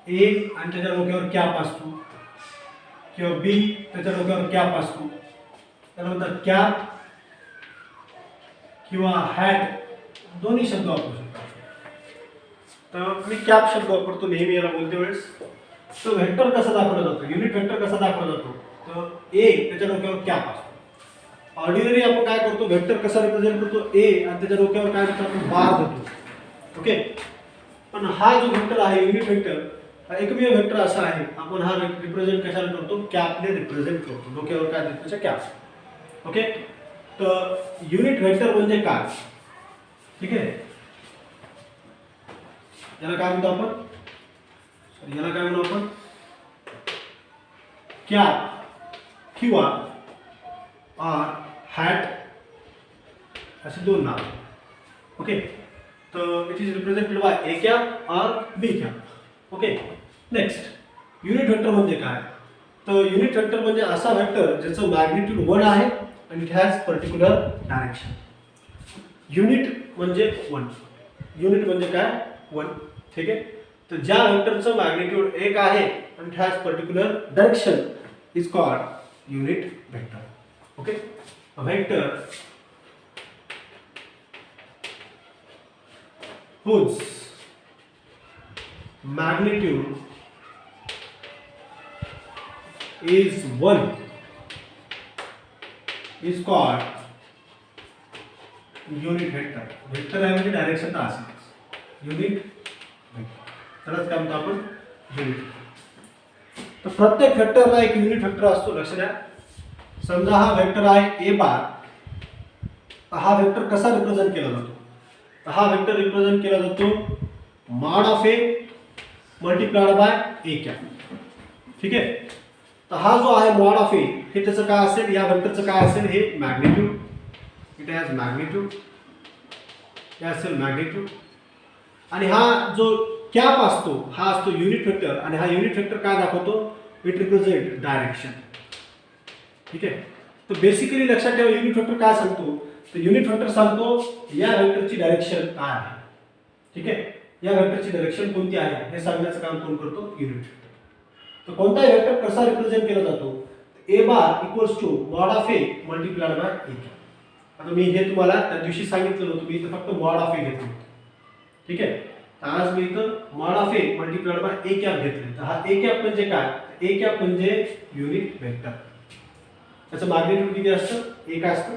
ए आणि त्याच्या डोक्यावर कॅप असतो, किंवा बी त्याच्या डोक्यावर कॅप असतो, त्याला म्हणतात कॅप किंवा हॅट, दोन्ही शब्द वापरू शकतो. तर मी कॅप शब्द वापरतो नेहमी याला बोलते वेळेस. तो व्हेक्टर कसा दाखवला जातो, युनिट व्हेक्टर कसा दाखवला जातो, तर ए त्याच्या डोक्यावर कॅप असतो. ऑर्डिनरी आपण काय करतो, व्हेक्टर कसा रिप्रेझेंट करतो, ए आणि त्याच्या डोक्यावर काय करतो आपण बार देतो. ओके, पण हा जो व्हेक्टर आहे युनिट व्हेक्टर, हा एकमेव व्हेक्टर असा आहे, आपण हा रिप्रेझेंट कशाला करतो, कॅपने रिप्रेझेंट करतो. डोक्यावर काय देतो त्याच्या कॅप. ओके, तर युनिट व्हेक्टर म्हणजे काय, ठीक आहे, याला काय म्हणतो आपण, याला काय म्हणू आपण, कॅप किंवा आर हॅट असे दोन नाव. ओके, तर it is represented by A cap R B cap. Okay, next unit vector म्हणजे काय, तर युनिट व्हेक्टर म्हणजे असा व्हेक्टर ज्याचं मॅग्निट्यूड 1 आहे आणि it has particular direction. Unit म्हणजे 1, युनिट म्हणजे काय 1, ठीक आहे. तर ज्या व्हेक्टरचं मॅग्निट्यूड 1 आहे आणि it has particular direction is called unit vector. Okay, a vector whose magnitude is 1 is called unit vector. Vector आहे म्हणजे डायरेक्शन तर असेल, युनिट व्हेक्टर, त्यालाच काय म्हणतो आपण युनिट. तर प्रत्येक व्हेक्टरला एक युनिट व्हेक्टर असतो, लक्ष द्या. समजा हा वेक्टर आहे ए बार, हा वेक्टर कसा रिप्रेझेंट केला जातो, तर हा वेक्टर रिप्रेझेंट केला जातो mod of A multiplied by A cap. ठीक आहे, तर हा जो आहे मॉड ऑफ ए, हे त्याचं काय असेल, या वेक्टरचं काय असेल, हे मॅग्निट्यूड, इट हॅज मॅग्निट्यूड, हे असेल मॅग्निट्यूड. आणि हा जो कॅप असतो हा असतो युनिट वेक्टर, आणि हा युनिट वेक्टर काय दाखवतो, इट रिप्रेझेंट डायरेक्शन. ठीक आहे, तर बेसिकली लक्षात ठेवा युनिट वेक्टर काय सांगतो, तर युनिट वेक्टर सांगतो या वेक्टरची डायरेक्शन काय आहे. ठीक आहे, या वेक्टरची डायरेक्शन कोणती आहे हे सांगण्याचं काम कोण करतो, युनिट वेक्टर. तर कोणताही वेक्टर कसा रिप्रेझेंट केला जातो, A bar equals to mod of A multiplied by A. आता मी हे तुम्हाला त्या दिवशी सांगितलं होतं, मी इथं फक्त मॉड ऑफ ए घेतलं. ठीक आहे, तर आज मी इथं mod of A multiplied by A cap घेतले. तर हा ए कॅप म्हणजे काय, ए कॅप म्हणजे युनिट वेक्टर, त्याचं मॅग्निट्यूड किती असतं, 1 असतं.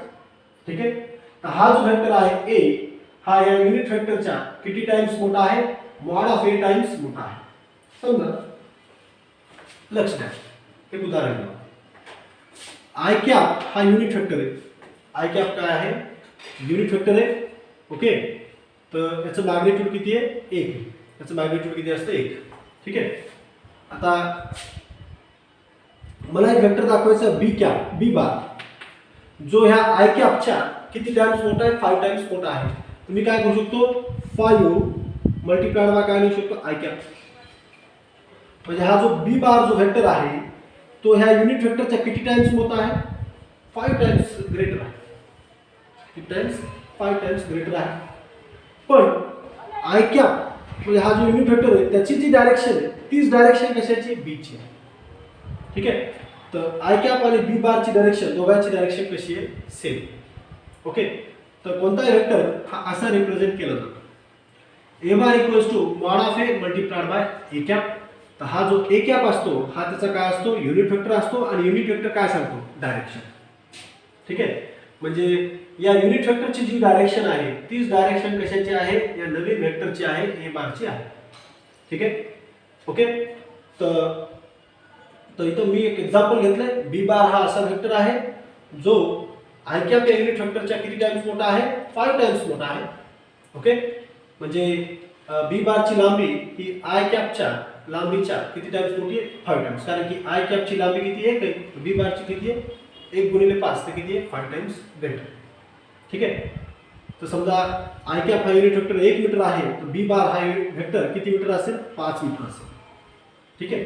ठीक आहे, तर हा जो वेक्टर आहे ए, हा या युनिट वेक्टरच्या किती टाइम्स मोठा आहे, मॉड ऑफ ए टाइम्स मोठा आहे. समजा, लक्ष द्या, एक उदाहरण घ्या. आय कॅप हा युनिट वेक्टर आहे, आय कॅप काय आहे, युनिट वेक्टर आहे. ओके, तर याचं मॅग्निट्यूड किती आहे, 1, याचं मॅग्निट्यूड किती असतं, 1. ठीक आहे, आता मला एक वेक्टर दाखवायचा बी कॅप, बी बार, जो ह्या आय कॅपच्या किती टाइम्स मोठा आहे, 5 टाइम्स मोठा आहे. तुम्ही काय करू शकतो, 5 मल्टिप्लाइड बाय काय लिहू शकतो, आय कॅप. म्हणजे हा जो बी बार जो वेक्टर आहे तो ह्या युनिट वेक्टरच्या किती टाइम्स मोठा आहे, 5 टाइम्स ग्रेटर आहे. किती टाइम्स, 5 टाइम्स ग्रेटर आहे. पण आय कॅप म्हणजे हा जो युनिट वेक्टर आहे त्याची जी डायरेक्शन आहे तीच डायरेक्शन कशाची, बी ची आहे. ठीक आहे, तर आय कॅप आणि बी बारची डायरेक्शन, दोघांची डायरेक्शन कशी आहे, सेम. ओके, तर कोणताही वेक्टर हा असा रिप्रेझेंट केला जातो, A bar equals to mod of A multiplied by A cap. तर हा जो ए कॅप असतो हा त्याचा काय असतो, युनिट वेक्टर असतो, आणि युनिट वेक्टर काय सांगतो, डायरेक्शन. ठीक आहे, म्हणजे या युनिट वेक्टरची जी डायरेक्शन आहे तीच डायरेक्शन कशाची आहे, या नवीन वेक्टरची आहे, ए बारची आहे. ठीक आहे, ओके. तर इथं मी एक एक्झाम्पल घेतलंय, बी बार हा असा वेक्टर आहे जो आय कॅप या युनिट वेक्टरच्या किती टाइम्स मोठा आहे, 5 टाइम्स मोठा आहे. ओके, म्हणजे बी बारची लांबी ही आय कॅपच्या लांबीच्या किती टाइम्स मोठी आहे, 5 टाइम्स. कारण की आय कॅपची लांबी किती आहे, 1 आहे, बी बारची किती आहे, 1 गुणिले 5 तर किती आहे, 5 टाइम्स ग्रेटर. ठीक आहे, तर समजा आय कॅप हा युनिट वेक्टर 1 मीटर आहे, तर बी बार हा युनिट वेक्टर किती मीटर असेल, 5 मीटर असेल. ठीक आहे,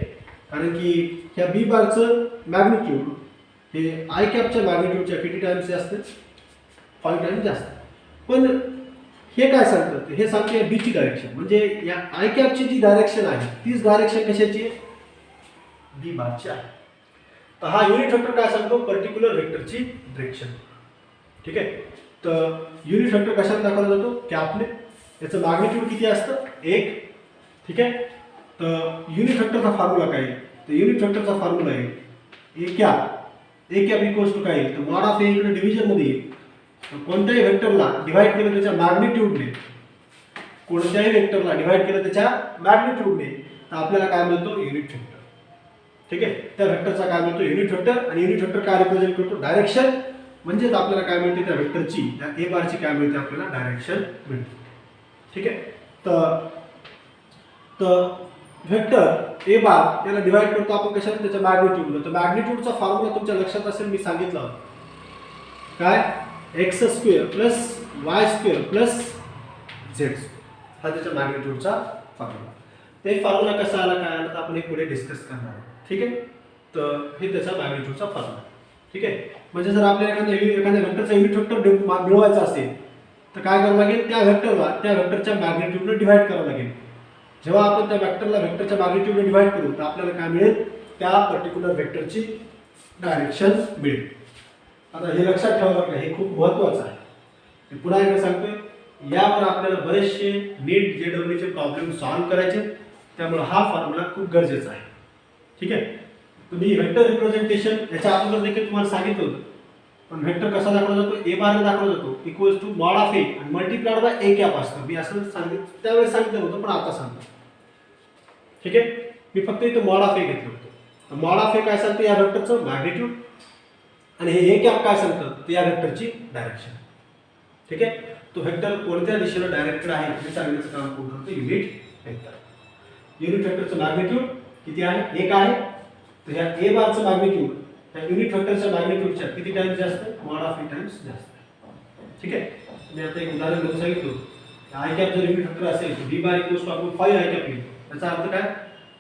कारण की ह्या बी बारचं मॅग्निट्यूड हे आय कॅपच्या मॅग्निट्यूडच्या किती टाइम्स जास्त, 5 टाइम्स जास्त. पण हे काय सांगतं, हे सांगते बी ची डायरेक्शन, म्हणजे या आय कॅपची जी डायरेक्शन आहे तीच डायरेक्शन कशाची आहे, बी बारची आहे. तर हा युनिट वेक्टर काय सांगतो, पर्टिक्युलर वेक्टरची डायरेक्शन. ठीक आहे. तर युनिट वेक्टर कशात दाखवला जातो, कॅपने. याचं मॅग्निट्यूड किती असतं, 1. ठीक आहे. तर युनिट वेक्टरचा फॉर्म्युला काय आहे, तर युनिट वेक्टरचा फॉर्म्युला आहे ए कॅप इक्वल्स टू काय आहे, तर मॉड ऑफ ए इकडे डिव्हिजन मध्ये येईल. कोणत्याही वेक्टरला डिवाइड केलं त्याच्या मॅग्निट्यूडने, कोणत्याही वेक्टरला डिवाइड केलं त्याच्या मॅग्निट्यूडने, तर आपल्याला काय मिळतो, युनिट वेक्टर. ठीक आहे. त्या वेक्टरचा काय मिळतो, युनिट वेक्टर. आणि युनिट वेक्टर काय रिप्रेझेंट करतो, डायरेक्शन. म्हणजेच आपल्याला काय मिळते, त्या वेक्टरची, त्या ए बारची काय मिळते, आपल्याला डायरेक्शन मिळते. ठीक आहे. तर वेक्टर ए बार याला डिवाइड करतो आपण कशाने, त्याच्या मॅग्निट्यूडने. तर मॅग्निट्यूडचा फॉर्म्युला तुमच्या लक्षात असेल, मी सांगितलं होतं काय, x square plus y square plus Z square, हा त्याच्या मॅग्निट्यूडचा फॉर्म्युला. ते फॉर्म्युला कसा आला, काय आला, तर आपण हे पुढे डिस्कस करणार आहोत. ठीक आहे. तर हे त्याचा मॅग्निट्यूडचा फॉर्म्युला. ठीक आहे. म्हणजे जर आपल्याला एखाद्या वेक्टरचा युनिट वेक्टर मिळवायचा असेल तर काय करावं लागेल, त्या वेक्टरला त्या वेक्टरच्या मॅग्निट्यूडने डिवाइड करावं लागेल. जेव्हा आपण त्या वेक्टरला वेक्टरच्या मॅग्निट्यूडने डिवाइड करू तर आपल्याला काय मिळेल, त्या पर्टिक्युलर वेक्टरची डायरेक्शन मिळेल. आता हे लक्षात ठेवा बरं, हे खूप महत्त्वाचं आहे. मी पुन्हा एकदा सांगतोय, यावर आपल्याला बरेचसे नीट जेडब्ल्यूचे प्रॉब्लेम सॉल्व्ह करायचे, त्यामुळे हा फॉर्म्युला खूप गरजेचा आहे. ठीक आहे. तुम्ही वेक्टर रिप्रेझेंटेशन याच्या अगोदर देखील तुम्हाला सांगितलं होतं, पण वेक्टर कसा दाखवला जातो, ए बारने दाखवला जातो, इक्वल्स टू मॉड ऑफ ए आणि मल्टिप्लाइड बाय ए कॅप असतं. मी असं सांगितलं, त्यावेळेस सांगितलं होतं, पण आता सांगतो. ठीक आहे. मी फक्त इथं मॉड ऑफ ए घेतलं होतं. तर मॉड ऑफ ए काय सांगतं, या वेक्टरचं मॅग्निट्यूड, आणि हे ए कॅप काय सांगतं, तर या वेक्टरची डायरेक्शन. ठीक आहे. तो वेक्टर कोणत्या दिशेला डायरेक्टेड आहे हे सांगण्याचं काम कोण करतं, युनिट वेक्टर. युनिट वेक्टरचं मॅग्निट्यूड किती आहे, 1 आहे. तर ह्या ए बारचं मॅग्निट्यूड त्या युनिट वेक्टरच्या मॅग्निट्यूडच्या किती टाइम्स जास्त, मॉड ऑफ ए टाइम्स जास्त. ठीक आहे. मी आता एक उदाहरण देऊन सांगितलं, आय कॅप जर युनिट वेक्टर असेल तर बी बार इक्वल्स टू आपण 5 आय कॅप लिहितो. याचा अर्थ काय,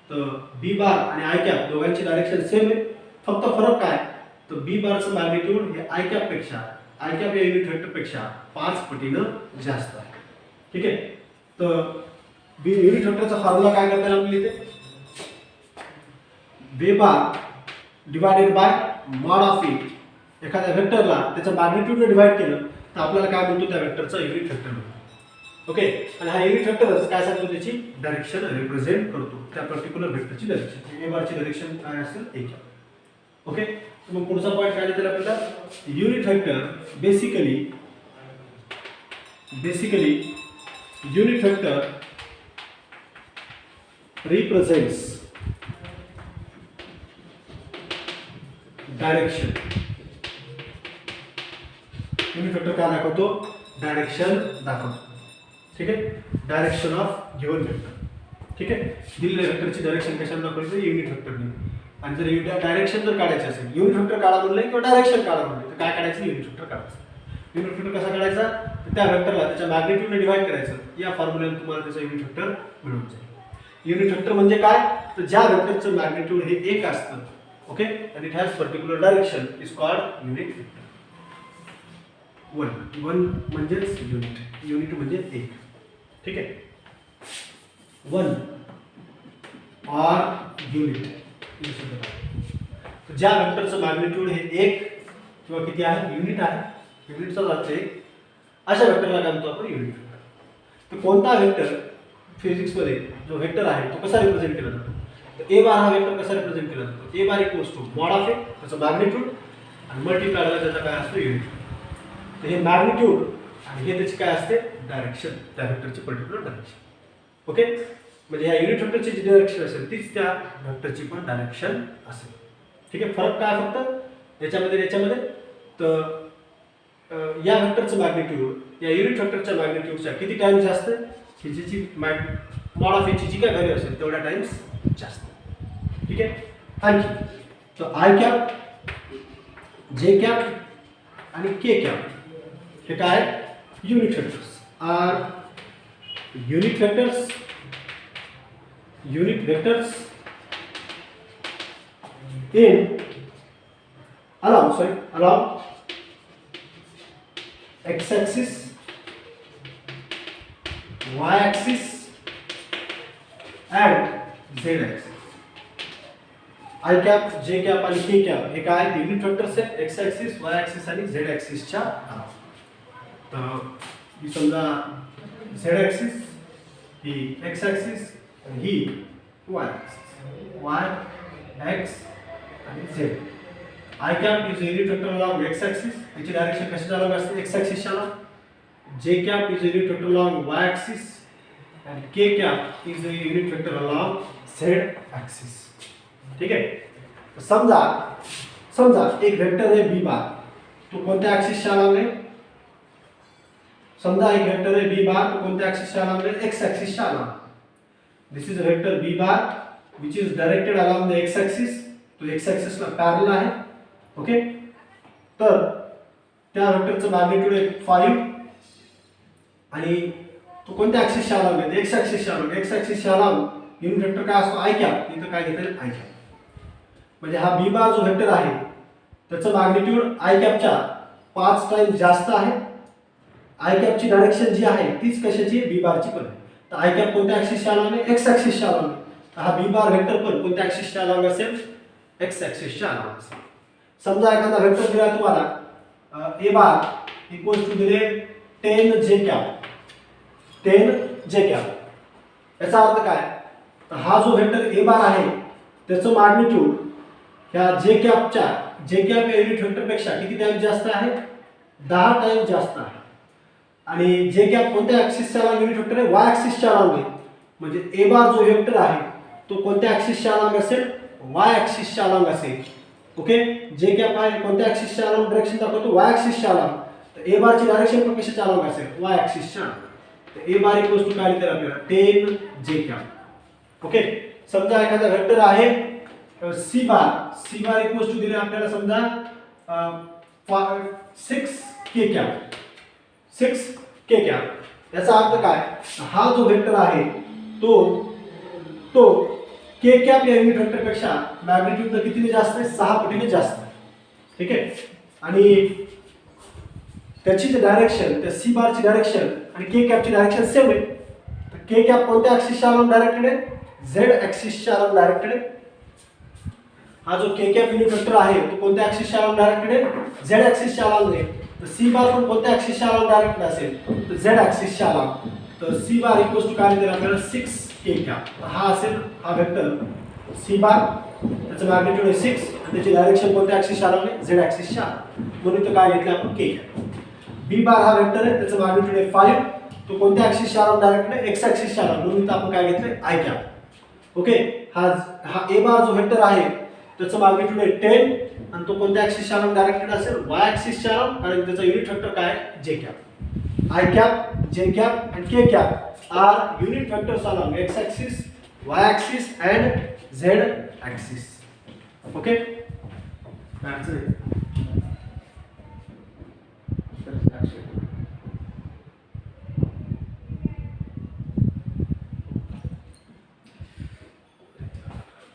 तर बी बार आणि आय कॅप दोघांची डायरेक्शन सेम आहे, फक्त फरक काय, तर बी बारचं मॅग्निट्यूड हे आय कॅप या युनिट वेक्टर पेक्षा 5 पटीनं जास्त आहे. ठीक आहे. तर बी युनिट वेक्टरचा फॉर्म्युला काय करता येईल आपल्याला, इथे B bar divided by mod of A. एखाद्या वेक्टरला त्याच्या मॅग्निट्यूडने डिवाइड केलं तर आपल्याला काय मिळतो, त्या वेक्टरचा युनिट वेक्टर मिळतो. ओके. आणि हा युनिट वेक्टरच काय सांगतो, त्याची डायरेक्शन रिप्रेझेंट करतो, त्या पर्टिक्युलर वेक्टरची डायरेक्शन. ए बारची डायरेक्शन काय असेल, ए कॅप. ओके. मग पुढचा पॉईंट काय दिला आपल्याला, unit vector basically unit vector represents direction. Unit vector काय दाखवतो, डायरेक्शन दाखवतो. ठीक आहे. Direction of given vector. ठीक आहे. दिलेल्या वेक्टरची डायरेक्शन कशाने दाखवायचं, युनिट वेक्टरने. आणि जर डायरेक्शन जर काढायचं असेल, युनिट वेक्टर काढा म्हणलं किंवा डायरेक्शन काढा म्हणलं, तर काय काढायचं, युनिट वेक्टर काढायचं. युनिट वेक्टर कसा काढायचा, तर त्या वेक्टरला त्याच्या मॅग्निट्यूडने डिवाइड करायचं. या फॉर्म्युल्याने तुम्हाला त्याचा युनिट वेक्टर मिळून जाईल. युनिट वेक्टर म्हणजे काय, तर ज्या वेक्टरचं मॅग्निट्यूड हे 1 असतं, ओके, आणि it has particular direction, is called unit vector. One म्हणजेच युनिट म्हणजे 1. ठीक आहे. 1 ऑर युनिट. ज्या वेक्टरचं मॅग्निट्यूड हे 1 किंवा किती आहे, युनिट आहे, युनिटचा जात 1, अशा वेक्टरला काय म्हणतो आपण, युनिट वेक्टर. तर कोणता वेक्टर फिजिक्समध्ये जो वेक्टर आहे तो कसा रिप्रेझेंट केला जातो, तर ए बार हा वेक्टर कसा रिप्रेझेंट केला जातो, A bar equals to mod of ए, त्याचं मॅग्निट्यूड, आणि मल्टिप्लाय बाय त्याचा काय असतो, युनिट. तर हे मॅग्निट्यूड आणि हे त्याची काय असते, डायरेक्शन, त्या वेक्टरची पर्टिक्युलर डायरेक्शन. ओके. म्हणजे ह्या युनिट वेक्टरची जी डायरेक्शन असेल तीच त्या वेक्टरची पण डायरेक्शन असेल. ठीक आहे. फरक काय फक्त याच्यामध्ये तर या वेक्टरचं मॅग्निट्यूड या युनिट वेक्टरच्या मॅग्निट्यूडच्या किती टाइम्स जास्त, की ज्याची मॉड ऑफ एची जी काय व्हॅल्यू असेल तेवढ्या टाइम्स जास्त. ठीक आहे. आणखी तर आय कॅप, जे कॅप आणि के कॅप हे काय, unit vectors are unit vectors in along x-axis y axis and z axis. I cap, J cap आणि के कॅप हे काय युनिट वेक्टर्स आहेत, एक्स ॲक्सिस, वाय ॲक्सिस आणि Z ॲक्सिसच्या. तर ही समजा झेड ॲक्सिस, ही एक्स ॲक्सिस आणि ही वाय ॲक्सिस, वाय एक्स आणि Z. I cap is unit vector along X axis, याची डायरेक्शन कशाच्या अलॉंग असते, एक्स ॲक्सिसच्या along. J cap is unit vector along Y axis and k cap is a unit vector along z axis. ठीक आहे. समजा एक vector आहे b bar, तो कोणत्या ॲक्सिसच्या अलॉंग आहे. समजा एक वेक्टर आहे b बार, तो कोणत्या ॲक्सिसच्या अलॉंग आहे, x ॲक्सिसच्या along. This is a vector b bar which is directed along the x axis. तो x ॲक्सिसला पॅरलल आहे. ओके. तर त्या वेक्टरचं मॅग्निट्यूड आहे 5 आणि तो कोणत्या ॲक्सिसच्या अलॉंग आहे, एक्स ॲक्सिसच्या अलॉंग. एक्स ॲक्सिसच्या अलॉंग युनिट वेक्टर काय असतो, आय कॅप. इथं काय घेतलं, आय कॅप. म्हणजे हा बी बार जो वेक्टर आहे त्याचं मॅग्निट्यूड आय कॅपच्या 5 टाइम्स जास्त आहे. आय कॅपची डायरेक्शन जी आहे तीच कशाची, बी बारची पण आहे. तर आय कॅप कोणत्या ॲक्सिसच्या अलॉंग आहे, एक्स ॲक्सिसच्या अलॉंग आहे. तर हा बी बार वेक्टर पण कोणत्या ॲक्सिसच्या अलॉंग असेल, एक्स ॲक्सिसच्या अलॉंग असेल. समजा एखादा वेक्टर दिला तुम्हाला ए बार इक्वल्स टू दिले 10 जे कॅप, 10 जे कॅप. याचा अर्थ काय, तर हा जो वेक्टर ए बार आहे त्याचं मॅग्निट्यूड ह्या जे कॅप या युनिट वेक्टरपेक्षा किती टाइम्स जास्त आहे, 10 टाइम्स जास्त आहे. आणि जे कॅप कोणत्या ॲक्सिसच्या अलॉंग युनिट वेक्टर आहे, वाय ॲक्सिसच्या अलॉंग आहे. म्हणजे ए बार जो वेक्टर आहे तो कोणत्या ॲक्सिसच्या अलॉंग असेल, वाय ॲक्सिसच्या अलॉंग असेल. ओके. जे कॅप आहे कोणत्या ॲक्सिसच्या अलॉंग डायरेक्शन दाखवतो, वाय ॲक्सिसच्या अलॉंग. तर ए बारची डायरेक्शन पण कशाच्या अलॉंग असेल, वाय ॲक्सिसच्या. ए बार इक्वल्स टू काय लिहितात आपल्याला, 10 जे कॅप. ओके. समजा एखादा वेक्टर आहे सी बार इक्वल्स टू दिले आपल्याला समजा 6 के कॅप, 6 के कॅप. याचा अर्थ काय, हा जो वेक्टर आहे तो के कॅप या युनिट वेक्टरपेक्षा मॅग्निट्यूड कितीने जास्त आहे, 6 पटीने जास्त आहे. ठीक आहे. आणि त्याची जे डायरेक्शन, त्या सी बारची डायरेक्शन आणि के कॅपची डायरेक्शन सेम आहे. तर के कॅप कोणत्या ॲक्सिसच्या अलॉंग डायरेक्टेड आहे, झेड ॲक्सिसच्या अलॉंग डायरेक्टेड आहे. हा जो के कॅप युनिट वेक्टर आहे तो कोणत्या ॲक्सिसच्या अलॉंग डायरेक्टेड आहे, झेड ॲक्सिसच्या अलॉंग आहे. तर सी बार पण कोणत्या ॲक्सिसच्या अलॉंग डायरेक्टेड असेल, तर झेड ॲक्सिसच्या अलॉंग. तर सी बार इक्वल्स टू काय देणार आपल्याला, 6 के कॅप. हा असेल हा वेक्टर सी बार, त्याचं मॅग्निट्यूड आहे 6 आणि त्याची डायरेक्शन कोणत्या ॲक्सिसच्या अलॉंग आहे, झेड ॲक्सिसच्या. म्हणून इथं काय घेतलं आपण, के कॅप. बी बार हा वेक्टर आहे, त्याचं मॅग्निट्यूड आहे 5. तो कोणत्या ॲक्सिसच्या अलॉंग डायरेक्टेड आहे, एक्स ॲक्सिसच्या अलॉंग. म्हणून इथं आपण काय घेतलंय, आय कॅप. ओके. हा ए बार जो वेक्टर आहे त्याचं मॅग्निट्यूड आहे 10 आणि तो कोणत्या ॲक्सिसच्या अलॉंग डायरेक्टेड असेल, वाय ॲक्सिसच्या अलॉंग. कारण त्याचा युनिट वेक्टर काय आहे, J cap. I cap, J cap आणि K cap are unit vectors along X axis, Y axis and Z axis. Okay.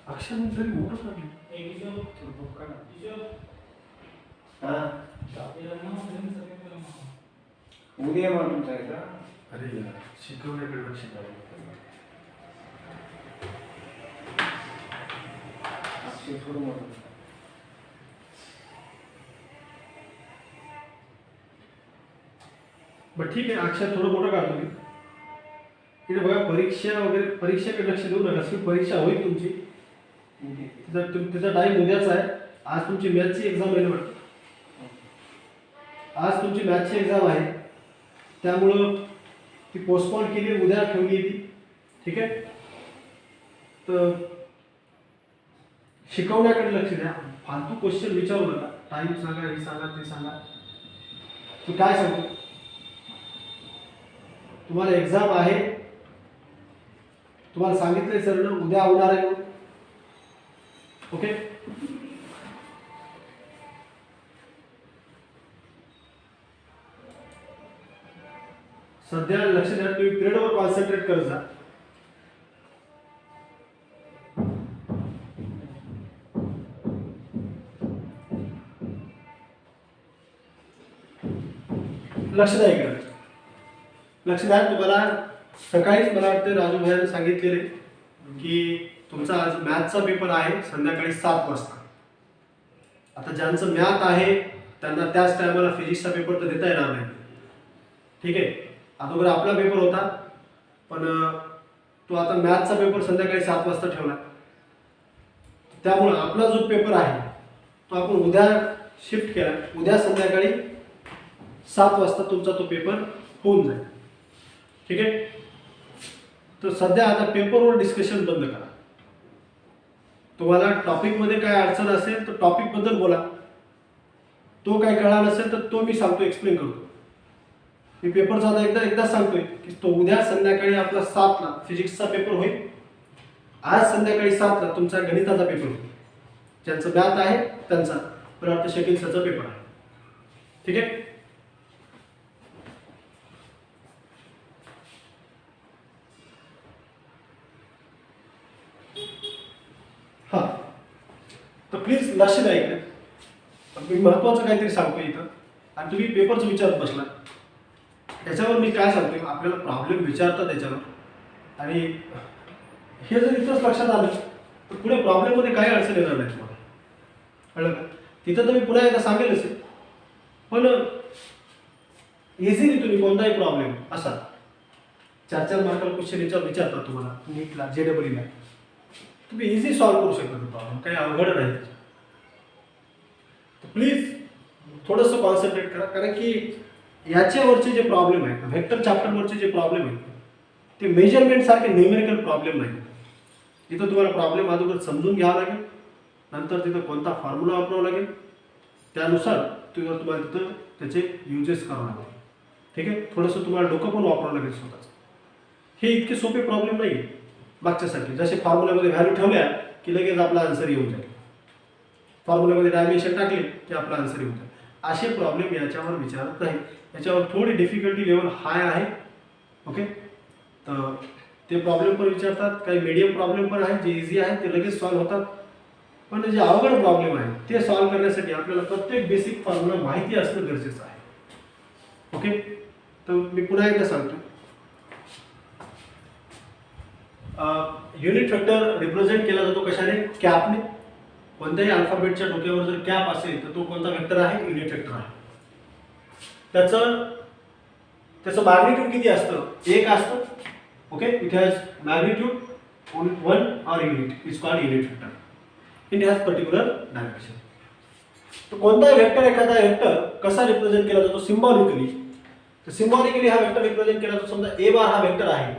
अक्षर तरी मोठं काढलं. उद्या मग तुमचा आहे का? अरे शिकवण्याकडे लक्ष द्यावं. अक्षर थोडं मोठं. बरं ठीक आहे, अक्षर थोडं मोठं काढतो मी. इथे बघा परीक्षा वगैरे, परीक्षेकडे लक्ष देऊ नका. परीक्षा होईल तुमची, त्याचा टाइम उद्याच आहे. आज तुमची मॅथची एक्झाम आहे ना वाटतं, आज तुमची मॅथची एक्झाम आहे त्यामुळं ती पोस्टपोन केली, उद्या ठेवली ती. ठीक आहे. तर शिकवण्याकडे लक्ष द्या, फालतू क्वेश्चन विचारू नका. टाइम सांगा, हे सांगा, ते सांगा. तू काय सांगतो, तुम्हाला एक्झाम आहे, तुम्हाला सांगितलंय सर ना उद्या होणार आहे. ओके. सध्या लक्ष द्या, तुम्ही पिरियडवर कॉन्सन्ट्रेट करत जा. लक्ष द्या इकडे, लक्ष द्या. तुम्हाला सकाळीच मला वाटतं राजू भैयाने सांगितलेले की तुमचा आज मॅथचा पेपर आहे संध्याकाळी 7 वाजता. आता ज्यांचं मॅथ आहे त्यांना त्याच टायमाला फिजिक्सचा पेपर तर देता येणार नाही. ठीक आहे, अगोदर आपला पेपर होता पण तो आता मॅथचा पेपर संध्याकाळी 7 वाजता ठेवला. त्यामुळे आपला जो पेपर आहे तो आपण उद्या शिफ्ट केला. उद्या संध्याकाळी 7 वाजता तुमचा तो पेपर होऊन जाईल. ठीक आहे, तर सध्या आता पेपरवर डिस्कशन बंद करा. तुम्हाला टॉपिकमध्ये काय अडचण असेल तर टॉपिकबद्दल बोला. तो काय कळला नसेल तर तो मी सांगतो, एक्सप्लेन करतो. मी पेपरचा आता एकदा सांगतोय की तो उद्या संध्याकाळी आपला 7 ला फिजिक्सचा पेपर होईल. आज संध्याकाळी 7 ला तुमचा गणिताचा पेपर होईल. ज्यांचं मॅथ आहे त्यांचा मला वाटतं शकील सरचा पेपर आहे. ठीक आहे, हा, तर प्लीज लक्ष द्या इकडे. मी महत्वाचं काहीतरी सांगतो इथं आणि तुम्ही पेपरचं विचारत बसला. त्याच्यावर मी काय सांगतोय, आपल्याला प्रॉब्लेम विचारतात त्याच्यावर आणि हे जर इथंच लक्षात आलं तर पुढे प्रॉब्लेममध्ये काही अडचण येणार नाही तुम्हाला. कळलं का? तिथं तर मी पुन्हा एकदा सांगेलच, पण इझिली तुम्ही कोणताही प्रॉब्लेम असा 4-4 मार्काला क्वेश्चन याच्यावर विचारतात तुम्हाला नीटला JEE तुम्ही इझी सॉल्व्ह करू शकता प्रॉब्लेम, काही अवघड नाही. प्लीज थोडंसं कॉन्सन्ट्रेट करा, कारण की याच्यावरचे जे प्रॉब्लेम आहेत व्हेक्टर चॅप्टरवरचे जे प्रॉब्लेम आहेत ते मेजरमेंट सारखे न्यूमेरिकल प्रॉब्लेम नाही. तिथं तुम्हाला प्रॉब्लेम अगोदर समजून घ्यावा लागेल, नंतर तिथं कोणता फॉर्म्युला वापरावा लागेल, त्यानुसार तुम्हाला तिथं त्याचे युजेस करावे लागतील. ठीक आहे, थोडंसं तुम्हाला डोकं पण वापरावं लागेल स्वतःचं. हे इतके सोपे प्रॉब्लेम नाही आहे मागच्यासारखे. जसे फॉर्म्युल्यामध्ये व्हॅल्यू ठेवल्या की लगेच आपला आन्सर येऊन जाईल, फॉर्म्युल्यामध्ये डायमेन्शन टाकले की आपला आन्सर येऊन जाईल. असे प्रॉब्लेम याच्यावर विचारत नाही. याच्यावर थोडी डिफिकल्टी लेवल हाय आहे. ओके, तर ते प्रॉब्लेम पण विचारतात. काही मीडियम प्रॉब्लेम पण आहेत जे इझी आहेत, ते लगेच सॉल्व्ह होतात. पण जे अवघड प्रॉब्लेम आहे ते सॉल्व्ह करण्यासाठी आपल्याला प्रत्येक बेसिक फॉर्म्युला माहिती असणं गरजेचं आहे. ओके, तर मी पुन्हा एकदा सांगतो. युनिट वेक्टर रिप्रेझेंट केला जातो कशाने? कॅपने. कोणत्याही अल्फाबेटच्या डोक्यावर जर कॅप असेल तर तो कोणता वेक्टर आहे? युनिट वेक्टर आहे. त्याचं मॅग्निट्यूड किती असतं? 1 असतं. Okay, it has magnitude 1 or unit is called unit vector. It has particular dimension. तो कोणता वेक्टर, एखादा वेक्टर कसा रिप्रेझेंट केला जातो? सिम्बॉलिकली. तर सिम्बॉलिकली हा वेक्टर रिप्रेझेंट केला जातो. समजा a बार हा वेक्टर आहे,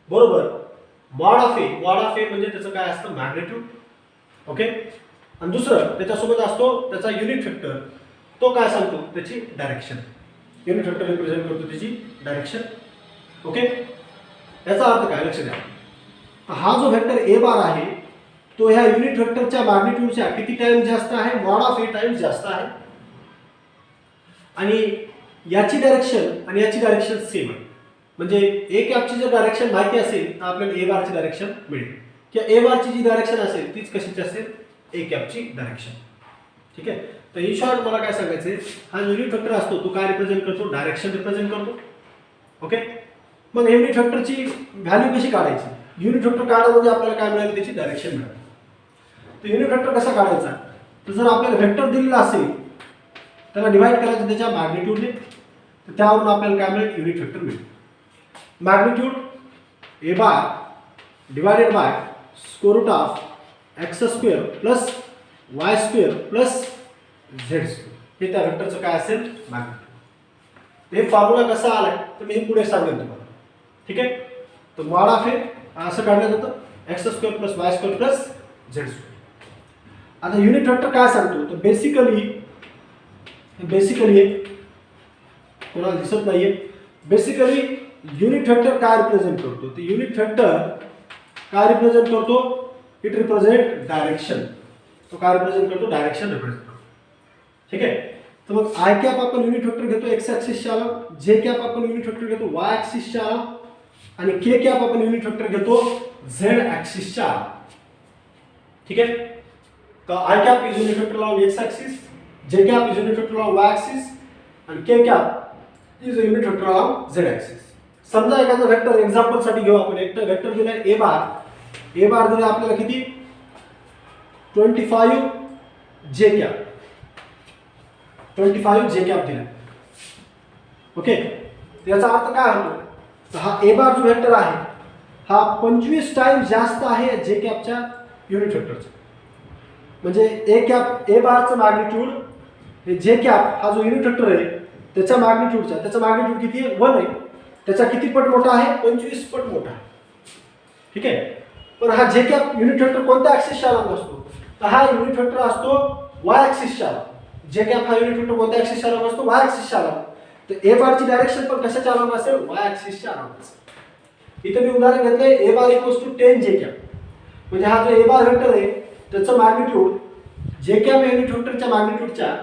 बरोबर. मॉड ऑफ ए म्हणजे त्याचं काय असतं? मॅग्निट्यूड. ओके, आणि दुसरं त्याच्यासोबत असतो त्याचा युनिट वेक्टर. तो काय सांगतो? त्याची डायरेक्शन. युनिट वेक्टर रिप्रेझेंट करतो त्याची डायरेक्शन. ओके, याचा अर्थ काय? लक्ष द्या. हा जो वेक्टर a बार आहे तो ह्या युनिट वेक्टरच्या मॅग्निट्यूडच्या किती टाइम्स जास्त आहे? मॉड ऑफ a टाइम्स जास्त आहे. आणि याची डायरेक्शन आणि याची डायरेक्शन सेम आहे. म्हणजे ए कॅपची जर डायरेक्शन माहिती असेल तर आपल्याला ए बारची डायरेक्शन मिळेल, किंवा ए बारची जी डायरेक्शन असेल तीच कशाची असेल? ए कॅपची डायरेक्शन. ठीक आहे, तर इन शॉर्ट मला काय सांगायचंय, हा युनिट वेक्टर असतो तो काय रिप्रेझेंट करतो? डायरेक्शन रिप्रेझेंट करतो. ओके, मग युनिट वेक्टरची व्हॅल्यू कशी काढायची? युनिट वेक्टर काढा म्हणजे आपल्याला काय मिळेल? त्याची डायरेक्शन मिळेल. तर युनिट वेक्टर कसा काढायचा? तर जर आपल्याला वेक्टर दिलेला असेल त्याला डिवाइड करायचं त्याच्या मॅग्निट्यूडने, तर त्यावरून आपल्याला काय मिळेल? युनिट वेक्टर मिळेल. Magnitude a bar divided by square root of x square plus y square plus z square. हे त्या वेक्टरचं काय असेल? मॅग्निट्यूड. हे फॉर्म्युला कसा आलाय तर मी हे पुढे सांगेन तुम्हाला. ठीक आहे, तर मॉड ऑफ ए असं काढलं जातं, x square plus y square plus z square. आता युनिट वेक्टर काय सांगतो? तर बेसिकली कोणाला दिसत नाहीये. बेसिकली युनिट वेक्टर काय रिप्रेझेंट करतो? ते युनिट वेक्टर काय रिप्रेझेंट करतो? It represent direction. तो काय रिप्रेझेंट करतो? डायरेक्शन रिप्रेझेंट करतो. ठीक आहे, तर मग आय कॅप आपण युनिट वेक्टर घेतो एक्स ॲक्सिसच्या आला, जे कॅप आपण युनिट वेक्टर घेतो वाय ॲक्सिसच्या आला, आणि के कॅप आपण युनिट वेक्टर घेतो झेड ॲक्सिसच्या आला. ठीक आहे, तर I cap is unit vector along x axis, j cap is unit vector along y axis, and k cap is a unit vector along z axis. समजा एखादा vector example साठी घेऊ आपण. एक वेक्टर दिलाय ए बार दिला आपल्याला किती 25 जे कॅप दिला. ओके, याचा अर्थ काय होतो, तर हा ए बार जो वेक्टर आहे हा 25 टाइम जास्त आहे जे कॅपच्या युनिट वेक्टरचा. म्हणजे ए बारचं मॅग्निट्यूड हे जे कॅप हा जो युनिट वेक्टर आहे त्याचा मॅग्निट्यूड किती आहे 1 आहे. त्याचा किती पट मोठा आहे 25 पट मोठा आहे. ठीक आहे. पण हा जे कॅप युनिट वेक्टर कोणत्या ऍक्सिसच्या लंब असतो, तर हा युनिट वेक्टर असतो वाय ऍक्सिसच्या लंब. जे कॅप हा युनिट वेक्टर कोणत्या ऍक्सिसच्या लंब असतो, वाय ऍक्सिसच्या लंब. तर ए बारची डायरेक्शन पण कशाच्या लंब असेल, वाय ऍक्सिसच्या लंब असेल. इथे मी उदाहरण घेतलंय ए बार इक्वल्स टू 10 जे कॅप. म्हणजे हा जो ए बार वेक्टर आहे त्याचं मॅग्निट्यूड जे कॅप युनिट वेक्टरच्या मॅग्निट्यूडच्या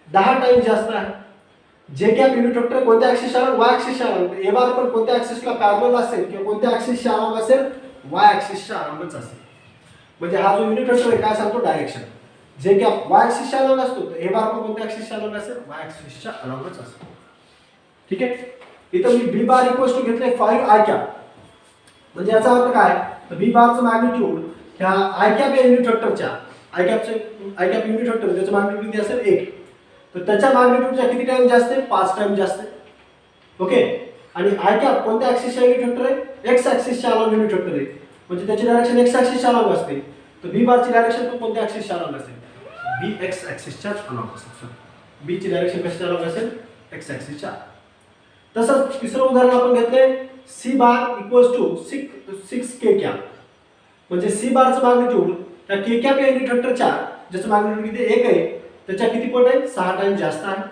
10 टाइम जास्त आहे. जे कॅप युनिट वेक्टर कोणत्या ऍक्सिसच्या लंब, वाय ऍक्सिसच्या लंब. ए बार पण कोणत्या ऍक्सिसला पॅरलल असेल किंवा कोणत्या ऍक्सिसच्या लंब असेल, वाय ऍक्सिसच्या लंबच असेल. म्हणजे हा जो युनिट वेक्टर आहे काय सांगतो, डायरेक्शन. जे कॅप वाय ऍक्सिसच्या लंब असतो तर ए बार पण कोणत्या ऍक्सिसच्या लंब असेल, वाय ऍक्सिसच्या लंबच असेल. ठीक आहे. इथं मी बी बार इक्वल्स टू घेतले 5 आय कॅप. म्हणजे याचा अर्थ काय, तर बी बारचं मॅग्निट्यूड ह्या आय कॅप या युनिट वेक्टरच्या आय कॅप युनिट वेक्टर त्याचं मॅग्निट्यूड किती असेल 1. तर त्याच्या मॅग्निट्यूडच्या किती टाइम जास्त आहे, 5 टाइम जास्त आहे. ओके. आणि आय कॅप कोणत्या ऍक्सिसच्या युनिट वेक्टर आहे, एक्स ऍक्सिसच्या अलॉंग युनिट वेक्टर आहे. म्हणजे त्याची डायरेक्शन एक्स ऍक्सिसच्या अलॉंग असते. तर बी बारची डायरेक्शन पण कोणत्या ऍक्सिसच्या अलॉंग असेल, बी एक्स ऍक्सिसच्या अलॉंग असेल. बी ची डायरेक्शन कशाच्या अलॉंग असेल, एक्स ऍक्सिसच्या. तसंच तिसरं उदाहरण आपण घेतलंय C bar equals to 6 K cap. म्हणजे सी बारचं मॅग्निट्यूड त्या के कॅप या युनिट वेक्टरच्या ज्याचं मॅग्निट्यूड किती 1 आहे त्याच्या किती पट आहे, 6 टाइम जास्त आहे.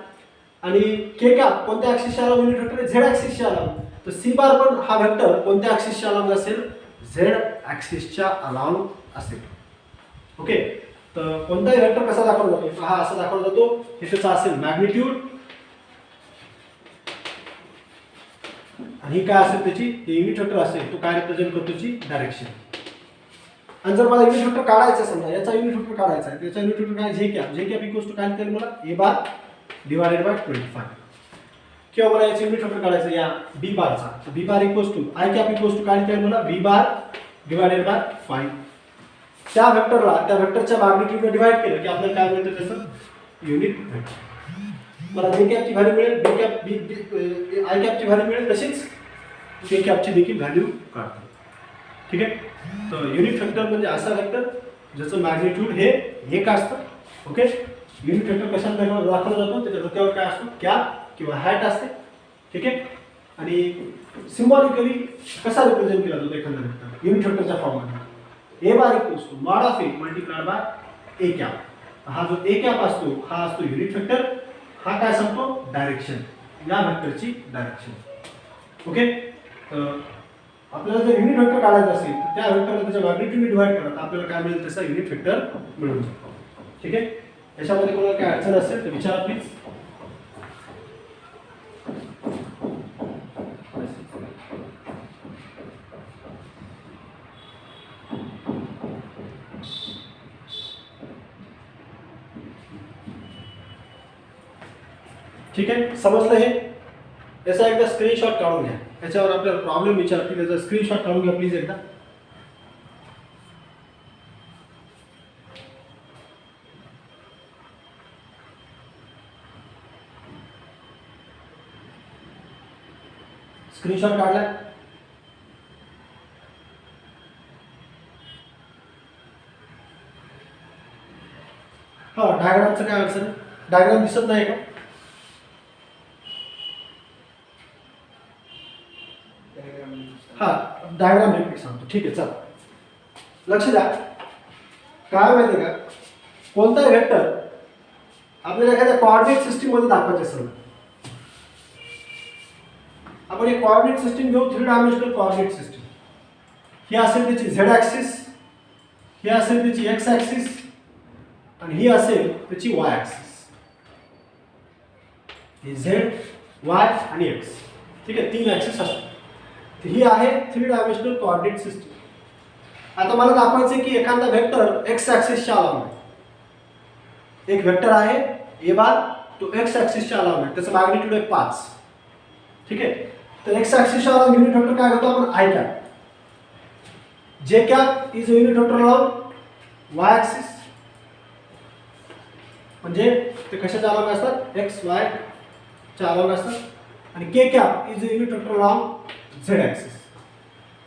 आणि के कॅप कोणत्या ऍक्सिसच्या अलॉंग युनिट वेक्टर आहे, झेड ऍक्सिसच्या अलॉंग. तर सी बार पण हा वेक्टर कोणत्या ऍक्सिसच्या अलॉंग असेल, झेड ऍक्सिसच्या अलॉंग असेल. ओके. तर कोणताही वेक्टर कसा दाखवला जातो, हा असा दाखवला जातो. हे त्याचा असेल मॅग्निट्यूड आणि काय असेल त्याची युनिट वेक्टर असेल, तो काय रिप्रेझेंट करतो, त्याची डायरेक्शन. आणि जर मला युनिट वेक्टर काढायचं समजा, याचा युनिट वेक्टर काढायचा आहे, त्याचा युनिट वेक्टर काय, जे कॅप इक्वल्स टू काय केलं मला ए बार डिवायडेड बाय 25. किंवा मला याचं युनिट वेक्टर काढायचं या बी बारचा, तर B bar equals to I cap equals to काय केलं मला, बी बार डिवायडेड बाय 5. त्या वेक्टरला त्या वेक्टरच्या मॅग्निट्यूडने डिवाइड केलं की आपल्याला काय मिळतं, त्याचं युनिट वेक्टर. मला जे कॅपची व्हॅल्यू मिळेल, बी कॅप आय कॅपची व्हॅल्यू मिळेल, तशीच के कॅपची देखील व्हॅल्यू काढतो. ठीक आहे. तर युनिट वेक्टर म्हणजे असा वेक्टर ज्याचं मॅग्निट्यूड हे 1 असतं. ओके. युनिट वेक्टर कशात दाखवला जातो, त्याच्या डोक्यावर काय असतो, कॅप किंवा हॅट असते. ठीक आहे. आणि सिम्बॉलिकली कसा रिप्रेझेंट केला जातो एखादा वेक्टर युनिट वेक्टरच्या फॉर्ममध्ये, A bar equals to mod of A multiplied by A cap. हा जो ए कॅप असतो हा असतो युनिट वेक्टर. हा काय सांगतो, डायरेक्शन, या वेक्टरची डायरेक्शन. ओके. तर आपल्याला जर युनिट वेक्टर काढायचं असेल तर त्या वेक्टरला त्याच्या मॅग्निट्यूडने डिवाइड करा, तर आपल्याला काय मिळेल, तसा युनिट वेक्टर मिळून जातो. ठीक आहे. याच्यामध्ये कोणाला काय अडचण असेल तर विचारा प्लीज. ठीक आहे. समजलं हे. याचा एकदा स्क्रीनशॉट काढून घ्या. याच्यावर आपल्याला प्रॉब्लेम विचारतील, त्याचा स्क्रीनशॉट काढून घ्या प्लीज एकदा. स्क्रीनशॉट काढला. हा, डायग्रामचं काय अडचण आहे, डायग्राम दिसत नाही का? हा, डायग्राम रिपीट सांगतो. ठीक आहे, चला लक्ष द्या. काय माहिती का, कोणताही वेक्टर आपल्याला एखाद्या कोऑर्डिनेट सिस्टीम मध्ये दाखवायचे असेल, आपण एक कोऑर्डिनेट सिस्टीम घेऊ, 3 डायमेन्शनल कोऑर्डिनेट सिस्टीम. ही असेल त्याची झेड ऍक्सिस, ही असेल त्याची एक्स ऍक्सिस आणि ही असेल त्याची वाय ऍक्सिस. ही झेड, वाय आणि एक्स. ठीक आहे, 3 ऍक्सिस असतात. ही आहे 3 डायमेन्शनल कोऑर्डिनेट सिस्टीम. आता मला दाखवायचं आहे की एखादा वेक्टर एक्स ऍक्सिसच्या अलॉंग आहे. एक वेक्टर आहे ए बार, तो एक्स ऍक्सिसच्या अलॉंग आहे, त्याचं मॅग्निट्यूड आहे 5. ठीक आहे. तर एक्स ॲक्सिसच्या युनिट वेक्टर काय होतो आपण I cap. J cap is unit vector on Y axis, म्हणजे ते कशाच्या अलॉंग असतात एक्स वाय च्या अलॉंग असतात. आणि K cap is unit vector on Z axis.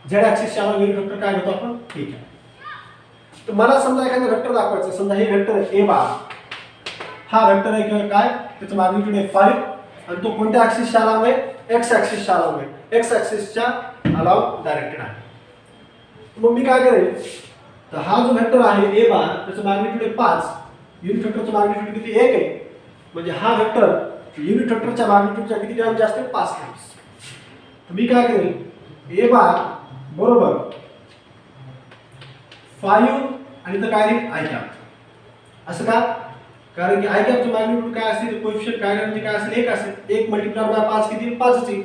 Z ॲक्सिसच्या अलॉंग युनिट वेक्टर काय होतो आपण के कॅप. तर मला समजा एखादा वेक्टर दाखवायचं, समजा हे वेक्टर आहे ए बार, हा वेक्टर आहे किंवा काय त्याचं मॅग्निट्यूड आहे 5 आणि तो कोणत्या ॲक्सिसच्या अलॉंग आहे एक्स ॲक्सिसच्या अलॉंग आहे, एक्स ॲक्सिसच्या अलॉंग डायरेक्टेड आहे. मग मी काय करेल, तर हा जो वेक्टर आहे ए बार त्याचं मॅग्निट्यूड आहे 5, युनिट वेक्टरचं मॅग्निट्यूड किती 1 आहे, म्हणजे हा वेक्टर युनिट वेक्टरच्या मॅग्निट्यूडच्या किती टाइम्स जास्त आहे 5 टाइम्स. तर मी काय करेल ए बार बरोबर 5 आणि तर काय नाही आय कॅप. असं का, कारण की आय कॅपचं मॅग्निट्यूड काय असेल, कोएफिशिएंट काय म्हणजे काय असेल 1 असेल, 1 मल्टिप्लाय बाय 5 किती 5च आहे.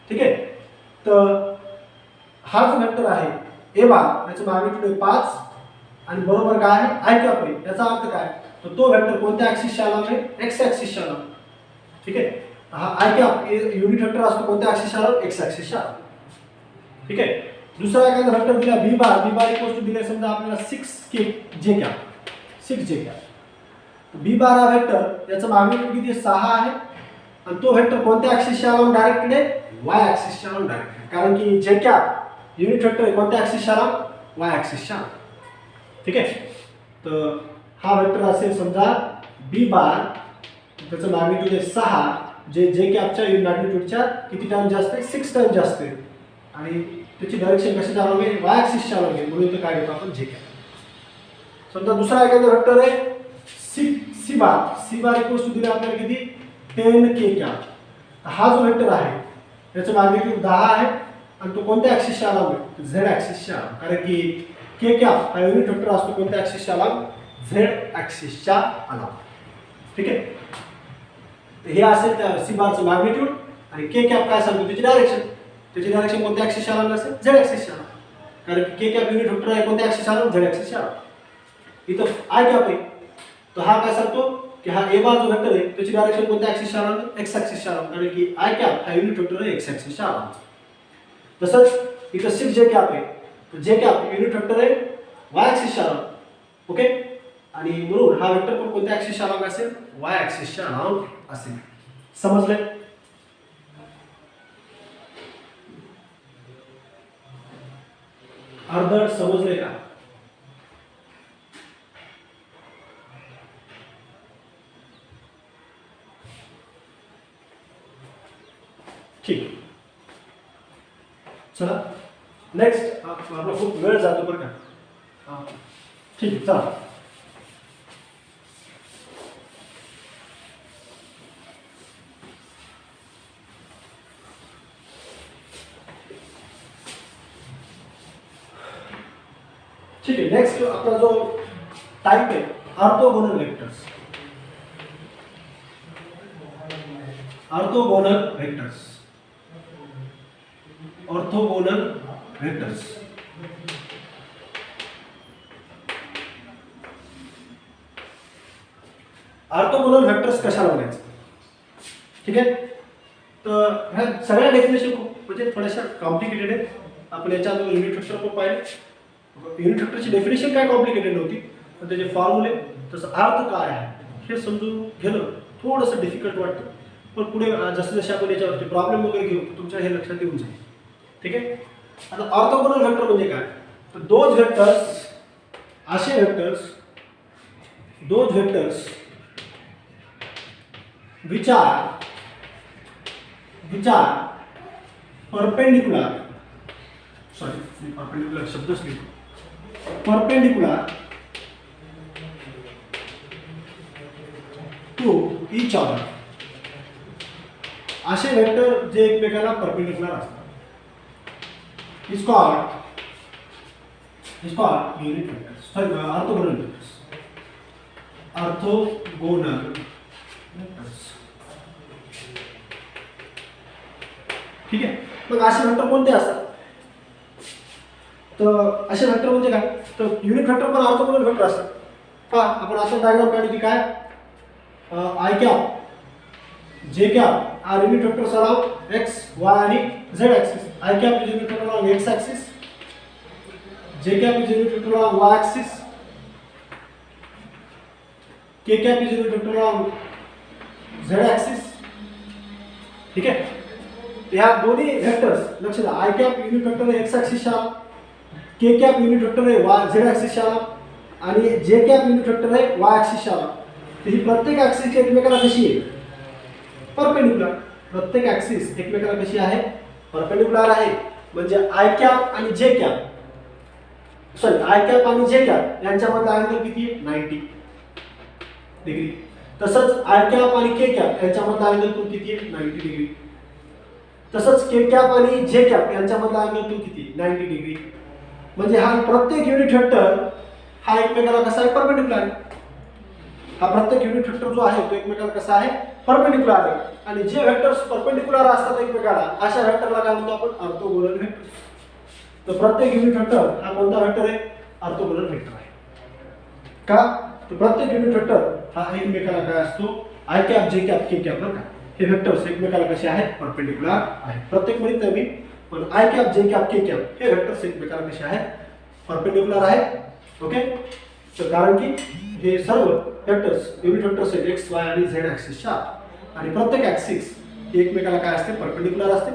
ठीक आहे. तर हा जो वेक्टर आहे ए बार याचं मॅग्निट्यूड आहे 5 आणि बरोबर काय आहे आय कॅप आहे. याचा अर्थ काय, तर तो वेक्टर कोणत्या ॲक्सिसच्या अलॉंग आहे एक्स ॲक्सिसच्या अलॉंग. ठीक आहे. हा आय कॅप युनिट वेक्टर असतो कोणत्या ॲक्सिसच्या अलॉंग एक्स ॲक्सिसच्या अलॉंग. ठीक आहे. दुसरा एखादा वेक्टर दिला बी बार इक्वल टू दिले समजा आपल्याला 6 जे कॅप 6 जे कॅप. बी बार हा वेक्टर याचं मॅग्निट्यूड किती 6 आहे आणि तो वेक्टर कोणत्या ॲक्सिसच्या अलॉंग डायरेक्टेड आहे वाय ॲक्सिसच्या अलॉंग डायरेक्टेड. कारण की जे कॅप युनिट वेक्टर आहे कोणत्या ॲक्सिसच्या अलॉंग वाय ॲक्सिसच्या. ठीक आहे. तर हा वेक्टर असेल समजा बी बार, त्याचं मॅग्निट्यूड आहे 6, जे कॅपच्या मॅग्निट्यूडच्या किती टाइम जास्त आहे 6 टाइम जास्त आहे आणि त्याची डायरेक्शन कशाच्या अलॉंग आहे वाय ॲक्सिसच्या अलॉंग आहे, म्हणून इथं काय घेतो आपण जे कॅप. समजा दुसरा एखादा वेक्टर आहे सी बार इक्वल्स टू दिले आपल्याला किती 10 के कॅप. हा जो वेक्टर आहे त्याचं मॅग्निट्यूड 10 आहे आणि तो कोणत्या ॲक्सिसच्या अलॉंग आहे झेड ॲक्सिसच्या. कारण की के कॅप हा युनिट वेक्टर असतो कोणत्या ॲक्सिसच्या अलॉंग झेड ॲक्सिसच्या अलॉंग. ठीक आहे. तर हे असेल त्या सी बारचं मॅग्निट्यूड आणि के कॅप काय सांगतो त्याची डायरेक्शन कोणत्या ॲक्सिसच्या अलॉंग असेल झेड ॲक्सिसच्या अलॉंग. कारण की के कॅप युनिट वेक्टर आहे कोणत्या ॲक्सिसच्या अलॉंग झेड ॲक्सिसच्या अलॉंग. इथं आय कॅप आहे, तर हा काय सांगतो की हा ए बार जो वेक्टर आहे त्याची डायरेक्शन कोणत्या ॲक्सिसच्या अलॉंग एक्स ॲक्सिसच्या अलॉंग. कारण की आय कॅप हा युनिट वेक्टर आहे एक्स ॲक्सिसच्या अलॉंग. तसंच इथं 6 जे कॅप आहे, तर जे कॅप युनिट वेक्टर आहे वाय ॲक्सिसच्या अलॉंग. ओके. आणि म्हणून हा वेक्टर पण कोणत्या ॲक्सिसच्या अलॉंग असेल वाय ॲक्सिसच्या अलॉंग असेल. समजले. अर्धवट समजले का. ठीक. चला नेक्स्ट. आपला खूप वेळ जातो बरं का. ठीक आहे चला. ठीक आहे. नेक्स्ट आपला जो टाइप आहे orthogonal vectors. Orthogonal vectors. Orthogonal vectors. Orthogonal vectors कशाला म्हणायचं. ठीक आहे. तर ह्या सगळ्या डेफिनेशन खूप म्हणजे थोड्याशा कॉम्प्लिकेटेड आहेत. आपण याच्यात युनिट वेक्टर पण पाहिले. युनिट वेक्टरची डेफिनेशन काय कॉम्प्लिकेटेड नव्हती, पण त्याचे फॉर्म्युले तसं अर्थ काय आहे हे समजून घेणं थोडंसं डिफिकल्ट वाटतं. पण पुढे जसं जसे आपण याच्यावरती प्रॉब्लेम वगैरे घेऊ तुमच्या हे लक्षात येऊन जाईल. ठीक आहे. आता ऑर्थोगोनल वेक्टर म्हणजे काय, तर दोज वेक्टर्स असे vectors those vectors which are perpendicular, sorry perpendicular शब्दच लिहितो, perpendicular to each other. असे वेक्टर जे एकमेकाला परपेंडिक्युलर असतात is called unit vectors. Sorry, orthogonal vectors. Orthogonal vectors. ठीक आहे. मग असे वेक्टर कोणते असतात, तर असे वेक्टर म्हणजे काय, तर युनिट वेक्टर पण ऑर्थोगोनल वेक्टर असतात. पहा आपण असं डायग्राम काढली की काय I cap J cap are unit vectors around X Y आणि Z axis. I cap is unit vector around X axis, J cap is unit vector around Y axis, K cap is unit vector around Z axis. ठीक आहे. ह्या दोन्ही vectors लक्ष द्या. I cap unit vector X ॲक्सिसच्या, K cap unit vector आहे Y Z ॲक्सिसच्या आणि J cap unit vector आहे वाय ॲक्सिसच्या. तर ही प्रत्येक ॲक्सिस एकमेकाला कशी आहे? परपेंडिक्युलर. प्रत्येक ॲक्सिस एकमेकाला कशी आहे? परपेंडिक्युलर आहे. म्हणजे आय कॅप आणि J cap, sorry i cap आणि जे कॅप यांच्यामधला अँगल किती आहे? 90 डिग्री. तसंच आय कॅप आणि के कॅप यांच्यामधला अँगल कोण किती आहे? 90 डिग्री. तसंच के कॅप आणि जे कॅप यांच्यामधला अँगल कोण किती? 90 डिग्री. म्हणजे हा प्रत्येक युनिट वेक्टर हा एकमेकाला कसा आहे? परपेंडिक्युलर आहे. हा प्रत्येक युनिट वेक्टर जो आहे तो एकमेकाला कसा आहे? परपेंडिक्युलर आहे. आणि जे वेक्टर्स परपेंडिक्युलर असतात एकमेकाला अशा वेक्टरला काय म्हणतो आपण? Orthogonal vector. तर प्रत्येक युनिट वेक्टर हा कोणता वेक्टर आहे? ऑर्थोगोनल वेक्टर आहे. का? तर प्रत्येक युनिट वेक्टर हा एकमेकाला काय असतो? I cap J cap K cap बरं का, हे वेक्टर्स एकमेकाला कसे आहेत? परपेंडिक्युलर आहेत. प्रत्येक मध्ये नवीन पण I cap J cap K cap हे वेक्टर्स एकमेकाला कसे आहेत? परपेंडिक्युलर आहेत. ओके. तर कारण की हे सर्व वेक्टर्स युनिट वेक्टर्स आहेत एक्स वाय आणि झेड ॲक्सिसच्या आणि प्रत्येक ॲक्सिस हे एकमेकाला काय असते? परपेंडिक्युलर असते.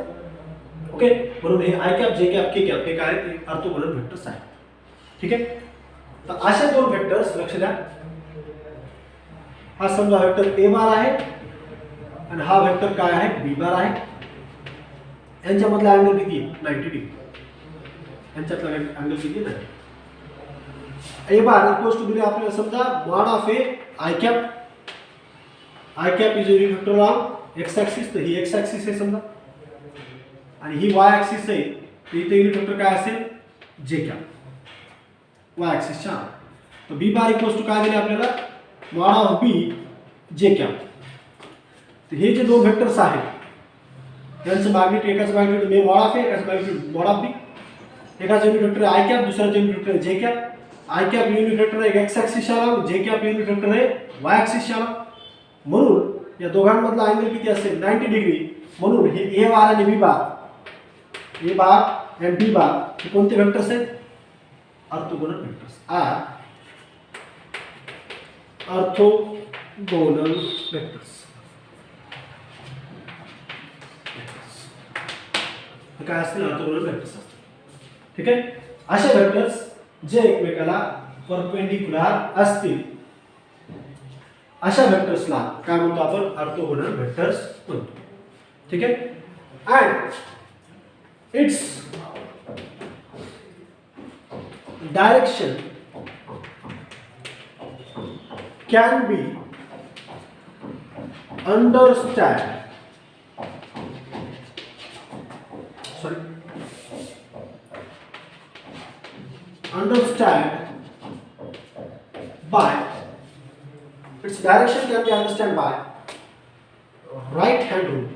ओके. म्हणून हे I cap J cap K cap हे काय ते ऑर्थोगोनल वेक्टर्स आहेत. ठीक आहे. तर असे दोन वेक्टर्स लक्ष द्या. हा समजा वेक्टर ए बार आहे आणि हा वेक्टर काय आहे? बी बार आहे. यांच्यामधला अँगल किती आहे? 90 डिग्री. यांच्यातला अँगल किती आहे? ए बार इक्वल्स टू दिले आपल्याला समजा mod of A i cap. I cap is unit vector of x axis. तर ही एक्स ॲक्सिस आहे समजा आणि ही वाय ॲक्सिस आहे. तर इथे युनिट वेक्टर काय असेल? जे कॅप वाय ॲक्सिसच्या. तर बी बार इक्वल्स टू काय दिले आपल्याला? Mod of B J cap. तर हे जे दोन वेक्टर्स आहेत यांचं मॅग्निट्यूड एकाच मॅग्निट्यूड मे मॉड ऑफ ए, एकाच मॅग्निट्यूड मॉड ऑफ बी. एकाच युनिट वेक्टर आय कॅप, दुसऱ्याचं unit vector J cap. I cap unit vector आहे एक्स ॲक्सिसच्या, जे कॅप युनिट वेक्टर आहे वाय ॲक्सिसच्या. म्हणून या दोघांमधला अँगल किती असेल? 90 डिग्री. म्हणून हे ए बार आणि बी बार, ए बार आणि बी बार हे कोणते वेक्टर्स आहेत? Orthogonal vectors. Orthogonal vectors. काय असतील? ऑर्थोगोनल वेक्टर्स असतात. ठीक आहे. असे वेक्टर्स जे एकमेकाला परपेंडिक्युलर असतील अशा वेक्टर्सला काय म्हणतो आपण? ऑर्थोगोनल वेक्टर्स म्हणतो. ठीक आहे. And its direction can be understood by its direction can be understood by right hand rule.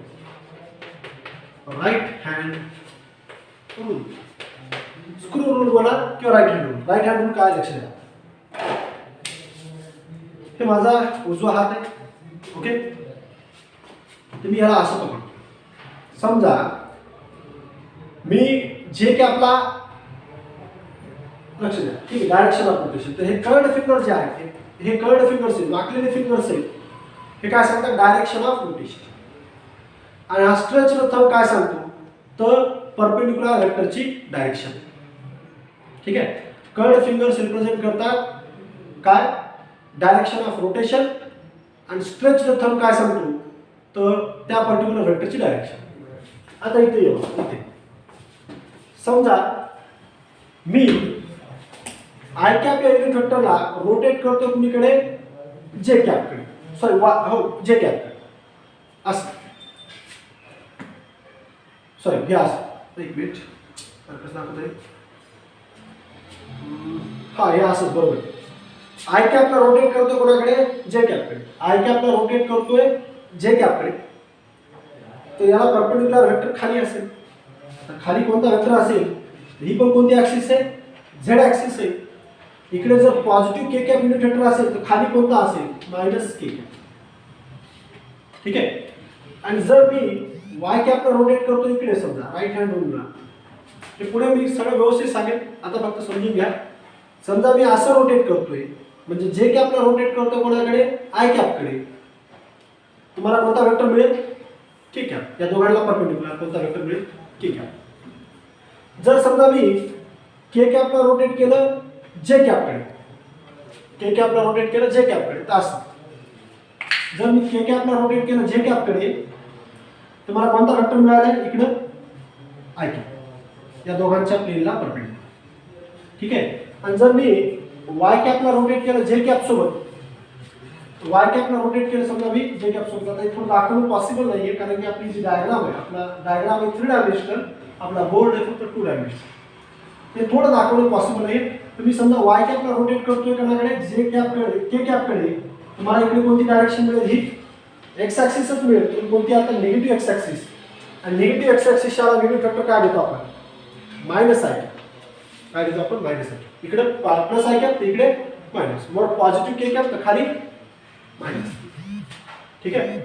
Screw rule बोला किंवा right hand rule. Right hand rule काय? लक्ष द्या. हे माझा उजवा हात आहे. ओके. तर मी याला असं पकडतो. समजा मी जे कॅपला लक्ष द्या. ठीक आहे. Direction of rotation. तर हे कर्ड फिंगर जे आहे हे कर्ड फिंगर्स आहेत, वाकलेले फिंगर्स आहेत. हे काय सांगतात? Direction of rotation. आणि हा स्ट्रेच थंब काय सांगतो? तर परपेंडिक्युलर वेक्टरची डायरेक्शन. ठीक आहे. कर्ड फिंगर्स रिप्रेझेंट करतात काय? Direction of rotation. आणि स्ट्रेच थंब काय सांगतो? तर त्या पर्टिक्युलर वेक्टरची डायरेक्शन. आता इथे येऊ. इथे समजा मी आय कॅप या युनिट वेक्टरला रोटेट करतो कुणीकडे? जे कॅपकडे. सॉरी जे कॅपकडे. असं सॉरी हे असं. एक मिनिट कसं दाखवतोय? हा हे असंच बरोबर. आय कॅपला रोटेट करतोय कोणाकडे? जे कॅपकडे. आय कॅपला रोटेट करतोय जे कॅपकडे. तर याला परपेंडिक्युलर वेक्टर खाली असेल. तर खाली कोणता वेक्टर असेल? ही पण कोणती ॲक्सिस आहे? झेड ॲक्सिस आहे. इकडे जर positive K cap unit vector असेल तर खाली कोणता असेल? Minus K cap. ठीक आहे. आणि जर मी वाय कॅपला रोटेट करतो इकडे समजा राईट हँड रूलला, ते पुढे मी सगळं व्यवस्थित सांगेन, आता फक्त समजून घ्या. समजा मी असं रोटेट करतोय, म्हणजे जे कॅपला रोटेट करतो कोणाकडे, आय कॅपकडे, तुम्हाला कोणता वेक्टर मिळेल, के कॅप. या दोघांना परपेंडिक्युलर कोणता वेक्टर मिळेल, के कॅप. जर समजा मी के कॅपला रोटेट केलं जे कॅपकडे, के कॅपला रोटेट केलं जे कॅपकडे, तर असं. जर मी के कॅपला रोटेट केलं जे कॅपकडे, तर मला कोणता वेक्टर मिळाला इकडं, आय कॅप, या दोघांच्या प्लेनला परपेंडिक्युलर. ठीक आहे. आणि जर मी वाय कॅपला रोटेट केलं जे कॅप सोबत, वाय कॅपला रोटेट केलं समजा मी जे कॅप सोबत, आता इथून दाखवणं पॉसिबल नाहीये कारण की आपली जी डायग्राम आहे, आपला डायग्राम आहे 3 डायमेन्शनल, आपला बोर्ड आहे फक्त 2 डायमेन्शनल. ते थोडं दाखवणं पॉसिबल नाही. तुम्ही समजा वाय कॅपला रोटेट करतोय कोणाकडे, जे कॅपकडे, के कॅपकडे, तुम्हाला इकडे कोणती डायरेक्शन मिळेल, ही एक्स ॲक्सिसच मिळेल. पण कोणती, आता निगेटिव्ह एक्स ॲक्सिस. आणि निगेटिव्ह एक्स ॲक्सिसच्या निगेटिव्ह फॅक्टर काय देतो आपण, मायनस आय कॅप. काय देतो आपण, मायनस आय कॅप. इकडे प्लस आय कॅप, इकडे मायनस. वर पॉझिटिव्ह के कॅप, तर खाली मायनस. ठीक आहे.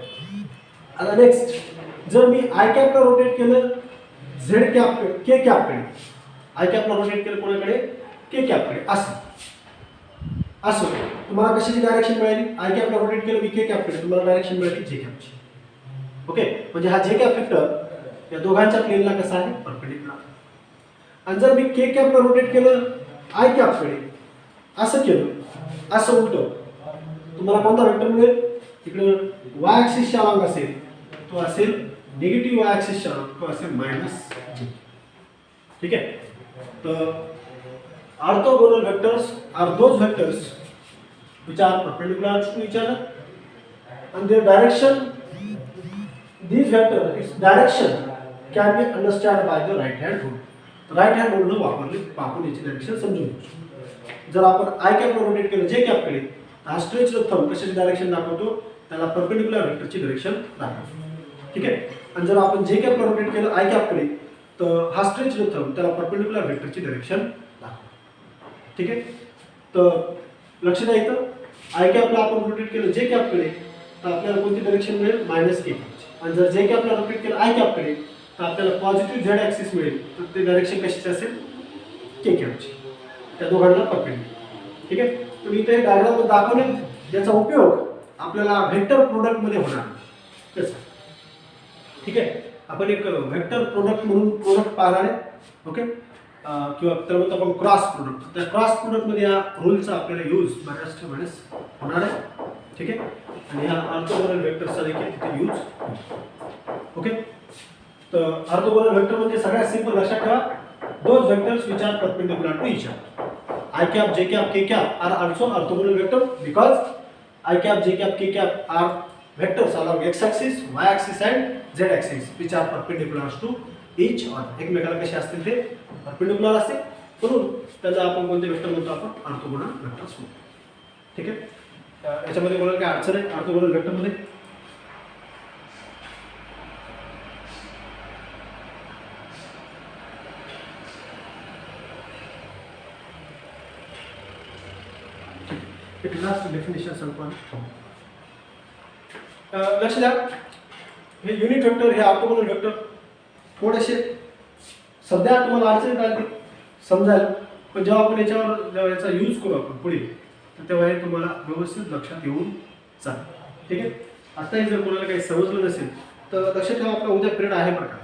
आता नेक्स्ट, जर मी आय कॅपला रोटेट केलं झेड कॅप, के कॅपकडे, आय कॅपला रोटेट केलं कोणाकडे, के कॅपकडे, असं असं तुम्हाला कशाची डायरेक्शन मिळाली, आय कॅपला रोटेट केलं मी के कॅपकडे, तुम्हाला डायरेक्शन मिळाली जे कॅपची. ओके. म्हणजे हा जे कॅप वेक्टर या दोघांच्या प्लेनला कसा आहे, परपेंडिक्युलर. आणि जर मी के कॅपला रोटेट केलं आय कॅपकडे, असं केलं, असं उलट, तुम्हाला कोणता वेक्टर मिळेल, इकडे वाय ॲक्सिसच्या अलॉंग असेल, तो असेल निगेटिव्ह वाय ॲक्सिसच्या अलॉंग, तो असेल मायनस जे. ठीक आहे. तर orthogonal vectors are those vectors which are perpendicular to each other and their direction, these vector its direction can be understood by the right hand rule. Right hand rule वापरून याची direction समजून घेऊ. जर आपण आय कॅपला rotate केलं जे कॅपकडे, हा स्ट्रेच थंब कशाची डायरेक्शन दाखवतो, त्याला परपेंडिक्युलर वेक्टरची डायरेक्शन दाखवतो. ठीक आहे. आणि जर आपण जे कॅपला रोटेट केलं आय कॅपकडे, तर हा स्ट्रेच थंब त्याला परपेंडिक्युलर वेक्टरची डायरेक्शन दाखवतो. ठीक आहे. तर लक्ष द्या, इथं आय कॅपला आपण रोटेट केलं जे कॅपकडे, तर आपल्याला कोणती डायरेक्शन मिळेल, मायनस के कॅपची. आणि जर जे कॅपला रोटेट केलं आय कॅपकडे, तर आपल्याला पॉझिटिव्ह झेड ॲक्सिस मिळेल, तर ते डायरेक्शन कशाची असेल, के कॅपची. त्या दोघांना परपेंडिक्युलर. ठीक आहे. तर इथे डायग्राम दाखवणे, याचा उपयोग आपल्याला व्हेक्टर प्रोडक्टमध्ये होणार कसं. ठीक आहे. आपण एक व्हेक्टर प्रोडक्ट म्हणून प्रोडक्ट पाहणार आहे. ओके. किंवा त्याला म्हणतो आपण क्रॉस प्रोडक्ट. त्या क्रॉस प्रोडक्टमध्ये या रूलचा आपल्याला यूज बऱ्याच वेळेस होणार आहे. ठीक आहे. आणि या ऑर्थोगोनल वेक्टरचा देखील तिथे यूज. ओके. तर ऑर्थोगोनल वेक्टर म्हणजे सगळ्यात सिंपल लक्षात ठेवा, those vectors which are perpendicular to each other. I cap, J cap, K cap are also orthogonal vector because I cap, J cap, K cap are vectors along x axis, y axis and z axis which are perpendicular to each other. एकमेकाला कसे असतील ते perpendicular असतील, म्हणून त्याला आपण कोणते vector म्हणतो, आपण ऑर्थोगोनल वेक्टर्स म्हणतो. ठीक आहे. याच्यामध्ये कोणाला काय अडचण आहे ऑर्थोगोनल वेक्टरमध्ये? एक लास्ट डेफिनेशन सांगतो. लक्ष द्या, हे युनिट वेक्टर, हे ऑर्थोगोनल वेक्टर थोडेसे सध्या तुम्हाला अडचणीत आली समजायला, पण जेव्हा आपण जेव्हा याचा यूज करू आपण पुढे, तर तेव्हा हे तुम्हाला व्यवस्थित लक्षात येऊन जाईल. ठीक आहे. आताही जर कोणाला काही समजलं नसेल तर लक्षात ठेवा, आपला उद्या पिरियड आहे बरं का,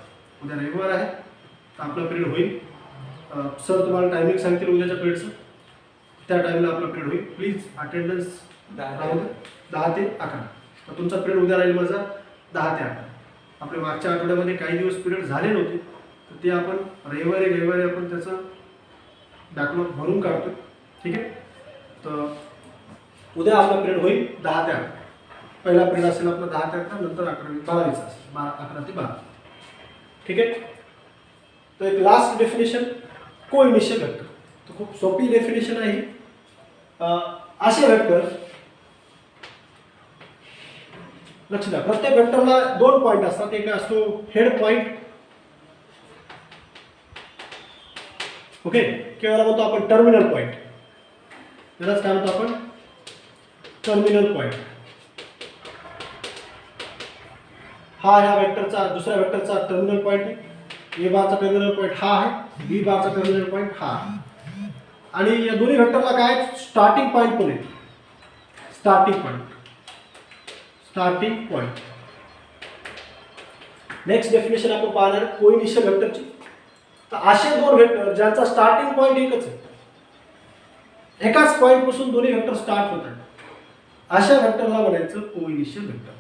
उद्या रविवार आहे, तर आपला पिरियड होईल. सर तुम्हाला टायमिंग सांगतील उद्याच्या पिरियडचं, त्या टाईमला आपला पिरियड होईल. प्लीज अटेंडन्स 10 ते 11. तर तुमचा पिरियड उद्या राहील माझा 10 ते 11. आपल्या मागच्या आठवड्यामध्ये काही दिवस पिरियड झाले नव्हते, तर ते आपण रविवारी आपण त्याचं बॅकलॉग भरून काढतो. ठीक आहे. तर उद्या आपला पिरियड होईल 10 ते 11. पहिला पिरियड असेल आपला 10 ते 11, नंतर 12वीचा असेल 11 ते 12. ठीक आहे. तर एक लास्ट डेफिनेशन, को इनिशियल वेक्टर. तर खूप सोपी डेफिनेशन आहे. असे वेक्टर, लक्ष द्या, प्रत्येक वेक्टरला 2 पॉईंट असतात. एक असतो हेड पॉईंट, ओके, किंवा म्हणतो आपण टर्मिनल पॉईंट. यालाच काय म्हणतो आपण, टर्मिनल पॉईंट. हा ह्या वेक्टरचा दुसऱ्या वेक्टरचा टर्मिनल पॉईंट आहे, ए बारचा टर्मिनल पॉईंट हा आहे, बी बारचा टर्मिनल पॉईंट हा आहे. आणि या दोन्ही वेक्टरला काय स्टार्टिंग पॉईंट पण आहे, स्टार्टिंग पॉईंट. नेक्स्ट डेफिनेशन आपण पाहणार कोइनिशियल वेक्टरची. तर असे दोन वेक्टर ज्यांचा स्टार्टिंग पॉईंट एकच आहे, एकाच पॉईंट पासून दोन्ही वेक्टर स्टार्ट होतात, अशा वेक्टरला म्हणायचं कोइनिशियल वेक्टर.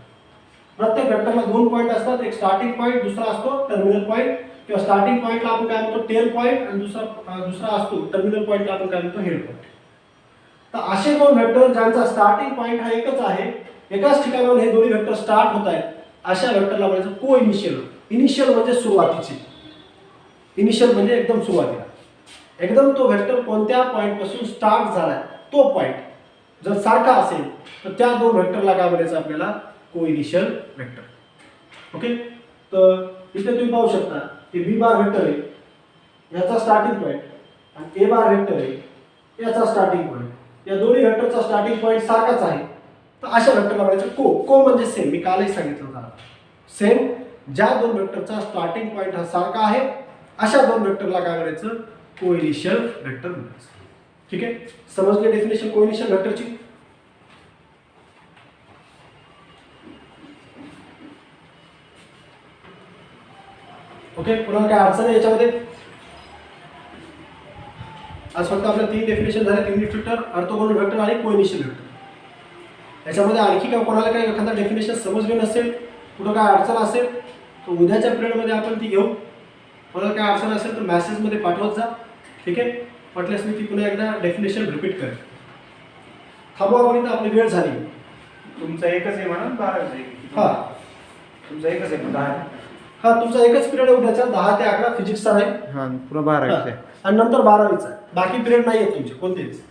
प्रत्येक वेक्टरला दोन पॉईंट असतात, एक स्टार्टिंग पॉईंट, दुसरा असतो टर्मिनल पॉईंट, किंवा स्टार्टिंग पॉईंटला आपण काय म्हणतो टेल पॉईंट, आणि दुसरा असतो टर्मिनल पॉईंटला आपण काय म्हणतो हेड पॉईंट. तर असे दोन वेक्टर ज्यांचा स्टार्टिंग पॉईंट हा एकच आहे, एकाच ठिकाणाहून हे दोन्ही वेक्टर स्टार्ट होत आहेत, अशा वेक्टरला म्हणायचं कोइनिशियल. इनिशियल म्हणजे सुरुवातीची, इनिशियल म्हणजे एकदम सुरुवातीला, एकदम तो वेक्टर कोणत्या पॉईंट पासून स्टार्ट झालाय तो पॉईंट जर सारखा असेल तर त्या दोन वेक्टरला काय म्हणायचं आपल्याला कोइनिशियल वेक्टर. ओके. तर इथे तुम्ही पाहू शकता की बी बार वेक्टर आहे, याचा स्टार्टिंग पॉईंट, आणि ए बार वेक्टर आहे, याचा स्टार्टिंग पॉईंट. या दोन्ही वेक्टरचा स्टार्टिंग पॉईंट सारखाच आहे, तर अशा वेक्टरला म्हणायचं को म्हणजे सेम. मी कालही सांगितलं होतं सेम. ज्या दोन वेक्टरचा स्टार्टिंग पॉईंट हा सारखा आहे अशा दोन वेक्टरला काय म्हणायचं कोइनिशियल वेक्टर म्हणायचं. ठीक आहे. समजले डेफिनेशन कोइनिशियल वेक्टरची. ओके. कोणाला काय अडचण आहे याच्यामध्ये? आज फक्त आपल्या 3 डेफिनेशन झाले, युनिट वेक्टर, ऑर्थोगोनल वेक्टर आणि कोइनिशियल वेक्टर. याच्यामध्ये आणखी काय कोणाला काही एखादा डेफिनेशन समजले नसेल, कुठं काय अडचण असेल तर उद्याच्या पिरियडमध्ये आपण ती घेऊ. कोणाला काय अडचण असेल तर मेसेजमध्ये पाठवत जा. ठीक आहे. म्हटल्यास मी ती पुन्हा एकदा डेफिनेशन रिपीट करेन. थांबवा पण आपली वेळ झाली. तुमचा एकच आहे म्हणून 12 आहे. हा तुमचा एकच आहे पण 10. हा तुमचा एकच पिरियड आहे उद्याचा 10 ते 11 फिजिक्सचा आहे. हां पुन्हा 12 आणि नंतर 12वीचा आहे. बाकी पिरियड नाही आहे तुमचे कोणतेच.